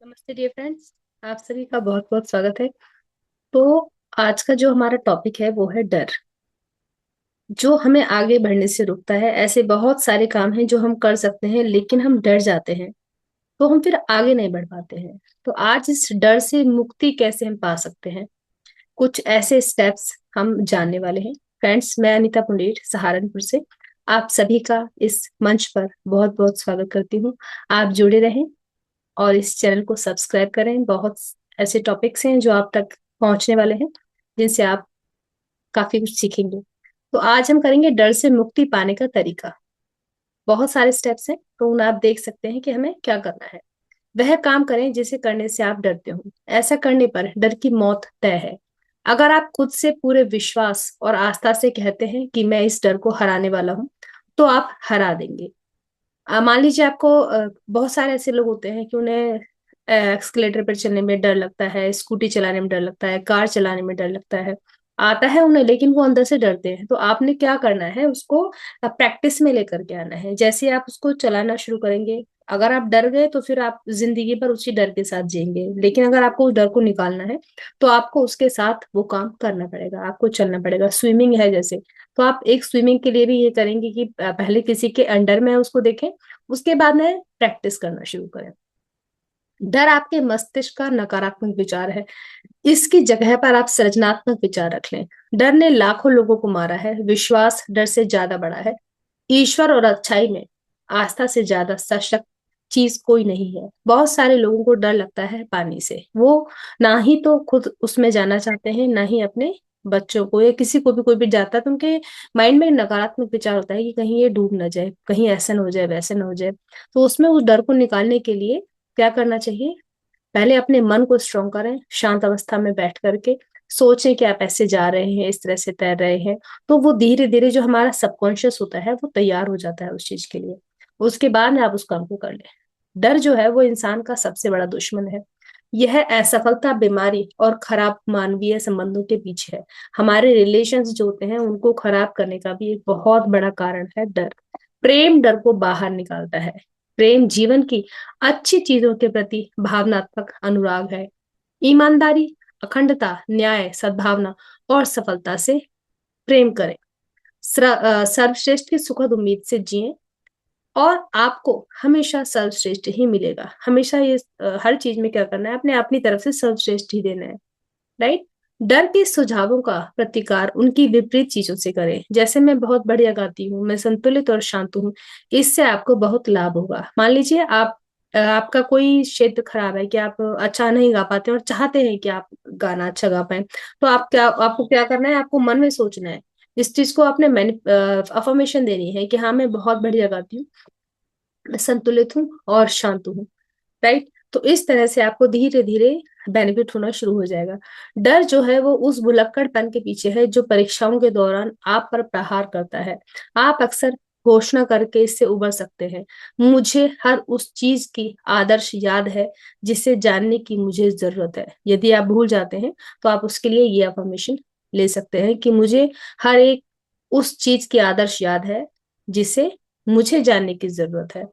नमस्ते dear friends. आप सभी का बहुत बहुत स्वागत है। तो आज का जो हमारा टॉपिक है वो है डर, जो हमें आगे बढ़ने से रोकता है। ऐसे बहुत सारे काम हैं जो हम कर सकते हैं, लेकिन हम डर जाते हैं तो हम फिर आगे नहीं बढ़ पाते हैं। तो आज इस डर से मुक्ति कैसे हम पा सकते हैं, कुछ ऐसे स्टेप्स हम जानने वाले हैं। फ्रेंड्स, मैं अनीता पुंडेर सहारनपुर से आप सभी का इस मंच पर बहुत बहुत स्वागत करती हूँ। आप जुड़े रहें और इस चैनल को सब्सक्राइब करें। बहुत ऐसे टॉपिक्स हैं जो आप तक पहुंचने वाले हैं, जिनसे आप काफी कुछ सीखेंगे। तो आज हम करेंगे डर से मुक्ति पाने का तरीका। बहुत सारे स्टेप्स हैं, तो उन आप देख सकते हैं कि हमें क्या करना है। वह काम करें जिसे करने से आप डरते हो। ऐसा करने पर डर की मौत तय है। अगर आप खुद से पूरे विश्वास और आस्था से कहते हैं कि मैं इस डर को हराने वाला हूं, तो आप हरा देंगे। मान लीजिए आपको बहुत सारे ऐसे लोग होते हैं कि उन्हें एक्सकलेटर पर चलने में डर लगता है, स्कूटी चलाने में डर लगता है, कार चलाने में डर लगता है। आता है उन्हें, लेकिन वो अंदर से डरते हैं। तो आपने क्या करना है, उसको प्रैक्टिस में लेकर के आना है। जैसे आप उसको चलाना शुरू करेंगे, अगर आप डर गए तो फिर आप जिंदगी भर उसी डर के साथ जिएंगे। लेकिन अगर आपको उस डर को निकालना है, तो आपको उसके साथ वो काम करना पड़ेगा, आपको चलना पड़ेगा। स्विमिंग है जैसे, तो आप एक स्विमिंग के लिए भी ये करेंगे कि पहले किसी के अंडर में उसको देखें, उसके बाद में प्रैक्टिस करना शुरू करें। डर आपके मस्तिष्क का नकारात्मक विचार है। इसकी जगह पर आप सृजनात्मक विचार रख लें। डर ने लाखों लोगों को मारा है, विश्वास डर से ज्यादा बड़ा है। ईश्वर और अच्छाई में आस्था से ज्यादा सशक्त चीज कोई नहीं है। बहुत सारे लोगों को डर लगता है पानी से। वो ना ही तो खुद उसमें जाना चाहते हैं, ना ही अपने बच्चों को या किसी को भी, कोई भी जाता है तो उनके माइंड में एक नकारात्मक विचार होता है कि कहीं ये डूब ना जाए, कहीं ऐसा ना हो जाए, वैसे ना हो जाए। तो उसमें उस डर को निकालने के लिए क्या करना चाहिए? पहले अपने मन को स्ट्रॉन्ग करें, शांत अवस्था में बैठ करके सोचें कि आप ऐसे जा रहे हैं, इस तरह से तैर रहे हैं। तो वो धीरे धीरे जो हमारा सबकॉन्शियस होता है वो तैयार हो जाता है उस चीज के लिए। उसके बाद में आप उस काम को कर लें। डर जो है वो इंसान का सबसे बड़ा दुश्मन है। यह असफलता, बीमारी और खराब मानवीय संबंधों के पीछे है। हमारे रिलेशंस जो होते हैं उनको खराब करने का भी एक बहुत बड़ा कारण है डर। प्रेम डर को बाहर निकालता है। प्रेम जीवन की अच्छी चीजों के प्रति भावनात्मक अनुराग है। ईमानदारी, अखंडता, न्याय, सद्भावना और सफलता से प्रेम करें। सर्वश्रेष्ठ की सुखद उम्मीद से जिएं, और आपको हमेशा सर्वश्रेष्ठ ही मिलेगा। हमेशा ये हर चीज में क्या करना है, अपने अपनी तरफ से सर्वश्रेष्ठ ही देना है। राइट। डर के सुझावों का प्रतिकार उनकी विपरीत चीजों से करें। जैसे मैं बहुत बढ़िया गाती हूँ, मैं संतुलित और शांत हूँ, इससे आपको बहुत लाभ होगा। मान लीजिए आप आपका कोई क्षेत्र खराब है कि आप अच्छा नहीं गा पाते और चाहते हैं कि आप गाना अच्छा गा पाए, तो आपको क्या करना है, आपको मन में सोचना है। इस चीज को आपने अफर्मेशन देनी है कि हाँ, मैं बहुत बढ़िया गाती हूँ, मैं संतुलित हूँ और शांत हूँ। राइट। तो इस तरह से आपको धीरे धीरे बेनिफिट होना शुरू हो जाएगा। डर जो है वो उस भुलक्कड़पन के पीछे है जो परीक्षाओं के दौरान आप पर प्रहार करता है। आप अक्सर घोषणा करके इससे उबर सकते हैं, मुझे हर उस चीज की आदर्श याद है जिसे जानने की मुझे जरूरत है। यदि आप भूल जाते हैं तो आप उसके लिए ये अफर्मेशन ले सकते हैं कि मुझे हर एक उस चीज की आदर्श याद है जिसे मुझे जानने की जरूरत है,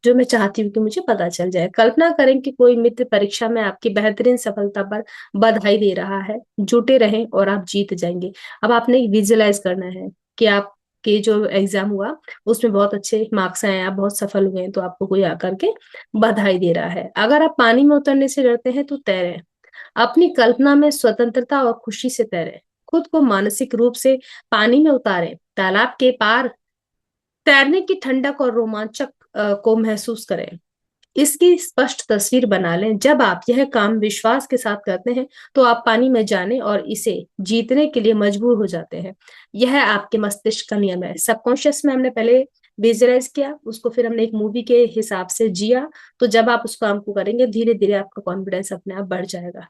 जो मैं चाहती हूँ कि मुझे पता चल जाए। कल्पना करें कि कोई मित्र परीक्षा में आपकी बेहतरीन सफलता पर बधाई दे रहा है। जुटे रहें और आप जीत जाएंगे। अब आपने विजुअलाइज करना है कि आपके जो एग्जाम हुआ उसमें बहुत अच्छे मार्क्स आए, आप बहुत सफल हुए हैं, तो आपको कोई आकर के बधाई दे रहा है। अगर आप पानी में उतरने से डरते हैं तो तैरें। अपनी कल्पना में स्वतंत्रता और खुशी से तैरें। खुद को मानसिक रूप से पानी में उतारें। तालाब के पार तैरने की ठंडक और रोमांचक को महसूस करें। इसकी स्पष्ट तस्वीर बना लें। जब आप यह काम विश्वास के साथ करते हैं तो आप पानी में जाने और इसे जीतने के लिए मजबूर हो जाते हैं। यह आपके मस्तिष्क का नियम है। सबकॉन्शियस में हमने पहले विजुअलाइज किया, उसको फिर हमने एक मूवी के हिसाब से जिया। तो जब आप उस काम को करेंगे, धीरे धीरे आपका कॉन्फिडेंस अपने आप बढ़ जाएगा।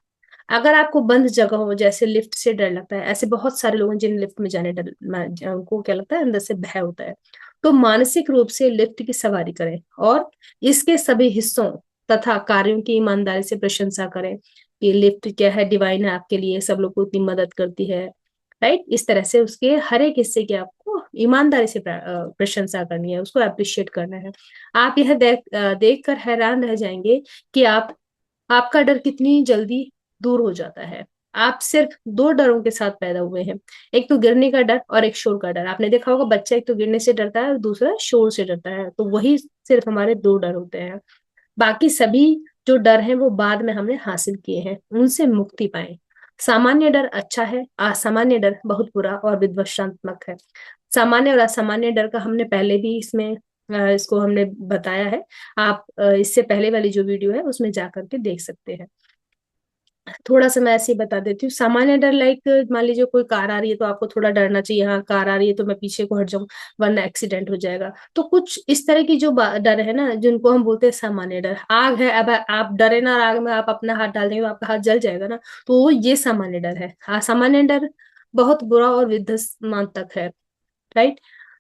अगर आपको बंद जगह हो, जैसे लिफ्ट से डर लगता है, ऐसे बहुत सारे लोग हैं जिन लिफ्ट में जाने डर उनको क्या लगता है, अंदर से भय होता है, तो मानसिक रूप से लिफ्ट की सवारी करें और इसके सभी हिस्सों तथा कार्यों की ईमानदारी से प्रशंसा करें। कि लिफ्ट क्या है, डिवाइन है आपके लिए, सब लोग को इतनी मदद करती है। राइट। इस तरह से उसके हर एक हिस्से की आपको ईमानदारी से प्रशंसा करनी है, उसको अप्रिशिएट करना है। आप यह देख कर हैरान रह जाएंगे कि आप आपका डर कितनी जल्दी दूर हो जाता है। आप सिर्फ दो डरों के साथ पैदा हुए हैं, एक तो गिरने का डर और एक शोर का डर। आपने देखा होगा बच्चा एक तो गिरने से डरता है और दूसरा शोर से डरता है, तो वही सिर्फ हमारे दो डर होते हैं। बाकी सभी जो डर हैं वो बाद में हमने हासिल किए हैं, उनसे मुक्ति पाए। सामान्य डर अच्छा है, असामान्य डर बहुत बुरा और विध्वंसात्मक है। सामान्य और असामान्य डर का हमने पहले भी इसमें इसको हमने बताया है। आप इससे पहले वाली जो वीडियो है उसमें जा करके देख सकते हैं। थोड़ा सा मैं ऐसे ही बता देती हूँ। सामान्य डर लाइक मान लीजिए कोई कार आ रही है तो आपको थोड़ा डरना चाहिए, हाँ कार आ रही है तो मैं पीछे को हट जाऊं वरना एक्सीडेंट हो जाएगा। तो कुछ इस तरह की जो डर है ना जिनको हम बोलते हैं सामान्य डर। आग है, अब आप डरे ना और आग में आप अपना हाथ डाल देंगे तो आपका हाथ जल जाएगा ना, तो वो ये सामान्य डर है। असामान्य डर बहुत बुरा और विध्वंसक है। राइट।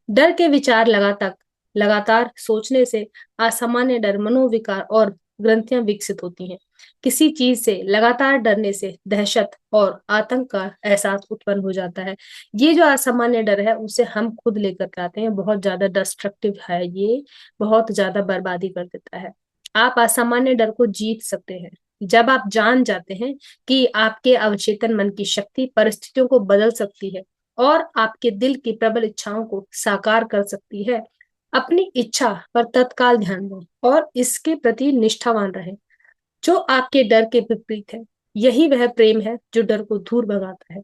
डर के विचार लगातार लगातार सोचने से असामान्य डर मनोविकार और ग्रंथियां विकसित होती हैं। किसी चीज से लगातार डरने से दहशत और आतंक का एहसास उत्पन्न हो जाता है। ये जो असामान्य डर है उसे हम खुद लेकर के आते हैं, बहुत ज्यादा डिस्ट्रक्टिव है ये, बहुत ज्यादा बर्बादी कर देता है। आप असामान्य डर को जीत सकते हैं जब आप जान जाते हैं कि आपके अवचेतन मन की शक्ति परिस्थितियों को बदल सकती है और आपके दिल की प्रबल इच्छाओं को साकार कर सकती है। अपनी इच्छा पर तत्काल ध्यान दें और इसके प्रति निष्ठावान रहें, जो आपके डर के विपरीत है। यही वह प्रेम है जो डर को दूर भगाता है।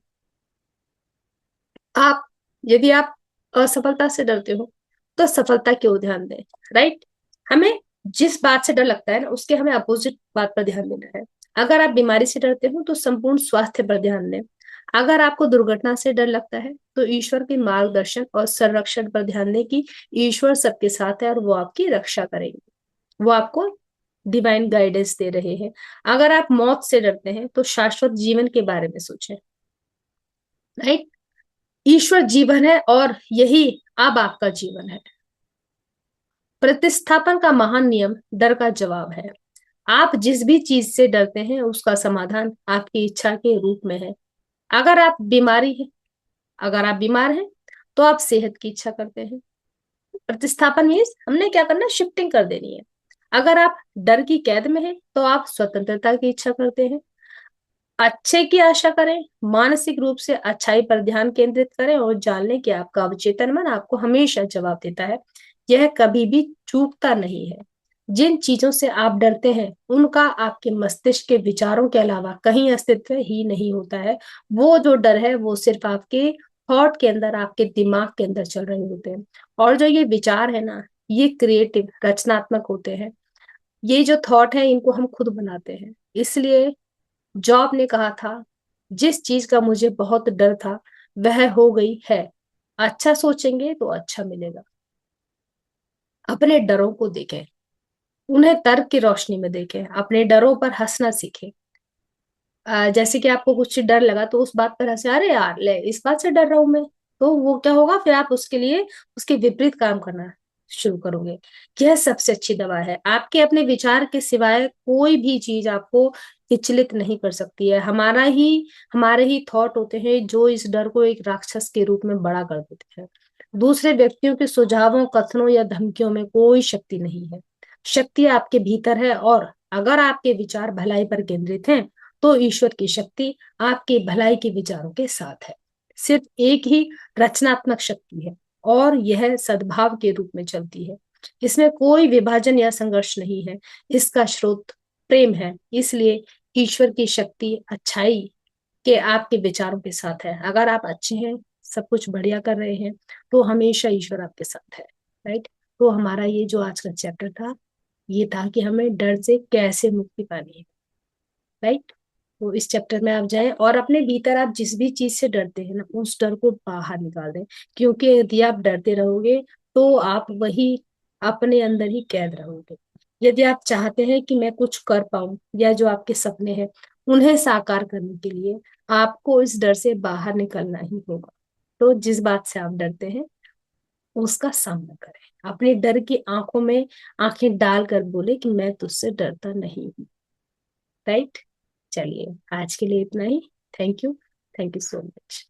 आप यदि आप असफलता से डरते हो तो सफलता की ओर ध्यान दें। राइट। हमें जिस बात से डर लगता है ना उसके हमें अपोजिट बात पर ध्यान देना है। अगर आप बीमारी से डरते हो तो संपूर्ण स्वास्थ्य पर ध्यान दें। अगर आपको दुर्घटना से डर लगता है तो ईश्वर के मार्गदर्शन और संरक्षण पर ध्यान दें कि ईश्वर सबके साथ है और वो आपकी रक्षा करेंगे, वो आपको डिवाइन गाइडेंस दे रहे हैं। अगर आप मौत से डरते हैं तो शाश्वत जीवन के बारे में सोचें। राइट। ईश्वर जीवन है और यही अब आपका जीवन है। प्रतिस्थापन का महान नियम डर का जवाब है। आप जिस भी चीज से डरते हैं उसका समाधान आपकी इच्छा के रूप में है। अगर आप बीमारी है अगर आप बीमार हैं तो आप सेहत की इच्छा करते हैं। प्रतिस्थापन मीन्स हमने क्या करना है, शिफ्टिंग कर देनी है। अगर आप डर की कैद में हैं तो आप स्वतंत्रता की इच्छा करते हैं। अच्छे की आशा करें, मानसिक रूप से अच्छाई पर ध्यान केंद्रित करें और जान लें कि आपका अवचेतन मन आपको हमेशा जवाब देता है। यह कभी भी चूकता नहीं है। जिन चीजों से आप डरते हैं उनका आपके मस्तिष्क के विचारों के अलावा कहीं अस्तित्व ही नहीं होता है। वो जो डर है वो सिर्फ आपके थॉट के अंदर, आपके दिमाग के अंदर चल रहे होते हैं। और जो ये विचार है ना, ये क्रिएटिव रचनात्मक होते हैं। ये जो थॉट है इनको हम खुद बनाते हैं। इसलिए जॉब ने कहा था, जिस चीज का मुझे बहुत डर था वह हो गई है। अच्छा सोचेंगे तो अच्छा मिलेगा। अपने डरों को देखें, उन्हें तर्क की रोशनी में देखें, अपने डरों पर हंसना सीखें। जैसे कि आपको कुछ डर लगा तो उस बात पर हंसे, अरे यार ले इस बात से डर रहा हूं मैं, तो वो क्या होगा फिर आप उसके लिए उसके विपरीत काम करना शुरू करोगे। यह सबसे अच्छी दवा है। आपके अपने विचार के सिवाय कोई भी चीज आपको विचलित नहीं कर सकती है। हमारे ही थॉट होते हैं जो इस डर को एक राक्षस के रूप में बड़ा कर देते हैं। दूसरे व्यक्तियों के सुझावों, कथनों या धमकियों में कोई शक्ति नहीं है। शक्ति आपके भीतर है, और अगर आपके विचार भलाई पर केंद्रित हैं तो ईश्वर की शक्ति आपके भलाई के विचारों के साथ है। सिर्फ एक ही रचनात्मक शक्ति है और यह सद्भाव के रूप में चलती है। इसमें कोई विभाजन या संघर्ष नहीं है। इसका स्रोत प्रेम है। इसलिए ईश्वर की शक्ति अच्छाई के आपके विचारों के साथ है। अगर आप अच्छे हैं, सब कुछ बढ़िया कर रहे हैं, तो हमेशा ईश्वर आपके साथ है। राइट। तो हमारा ये जो आज का चैप्टर था ये था कि हमें डर से कैसे मुक्ति पानी है। राइट। तो इस चैप्टर में आप जाएं और अपने भीतर आप जिस भी चीज से डरते हैं ना उस डर को बाहर निकाल दें। क्योंकि यदि आप डरते रहोगे तो आप वही अपने अंदर ही कैद रहोगे। यदि आप चाहते हैं कि मैं कुछ कर पाऊं या जो आपके सपने हैं उन्हें साकार करने के लिए आपको इस डर से बाहर निकलना ही होगा। तो जिस बात से आप डरते हैं उसका सामना करें, अपने डर की आंखों में आंखें डालकर बोले कि मैं तुझसे डरता नहीं हूँ। राइट। चलिए आज के लिए इतना ही। Thank you. Thank you so much.